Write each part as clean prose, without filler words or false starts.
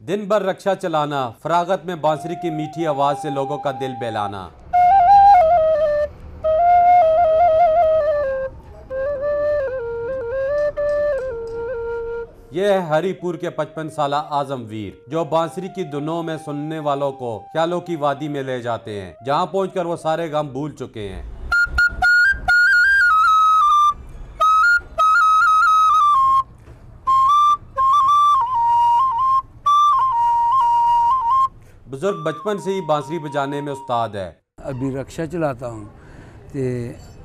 दिन भर रक्षा चलाना, फरागत में बांसुरी की मीठी आवाज से लोगों का दिल बहलाना। यह है हरिपुर के 55 साला आजमवीर, जो बांसुरी की धुनों में सुनने वालों को ख्यालों की वादी में ले जाते हैं, जहां पहुंचकर वो सारे गम भूल चुके हैं। बुजुर्ग बचपन से ही बांसुरी बजाने में उस्ताद है। अभी रक्षा चलाता हूँ तो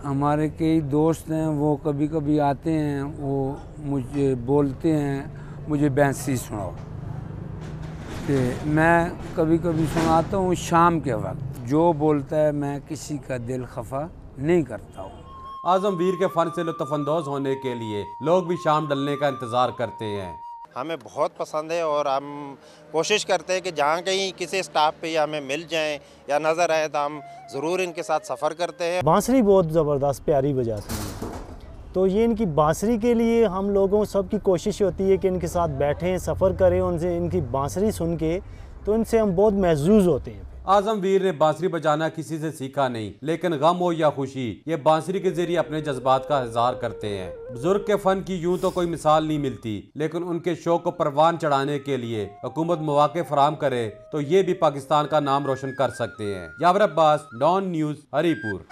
हमारे कई दोस्त हैं, वो कभी कभी आते हैं, वो मुझे बोलते हैं मुझे बांसुरी सुनाओ, तो मैं कभी कभी सुनाता हूँ शाम के वक्त। जो बोलता है मैं किसी का दिल खफा नहीं करता हूँ। आजमवीर के फन से लुत्फ़अंदोज़ होने के लिए लोग भी शाम ढलने का इंतज़ार करते हैं। हमें बहुत पसंद है और हम कोशिश करते हैं कि जहाँ कहीं किसी स्टाफ पे हमें मिल जाएं या नज़र आए तो हम ज़रूर इनके साथ सफ़र करते हैं। बांसुरी बहुत ज़बरदस्त प्यारी बजाती है, तो ये इनकी बांसुरी के लिए हम लोगों सब की कोशिश होती है कि इनके साथ बैठें, सफ़र करें, उनसे इनकी बांसुरी सुन के तो इनसे हम बहुत महसूस होते हैं। आजमवीर ने बांसुरी बजाना किसी से सीखा नहीं, लेकिन गम हो या खुशी, ये बांसुरी के जरिए अपने जज्बात का इज़हार करते हैं। बुजुर्ग के फन की यूं तो कोई मिसाल नहीं मिलती, लेकिन उनके शौक को परवान चढ़ाने के लिए हुकूमत मौके फराहम करे तो ये भी पाकिस्तान का नाम रोशन कर सकते हैं। यावर अब्बास, डॉन न्यूज़, हरिपुर।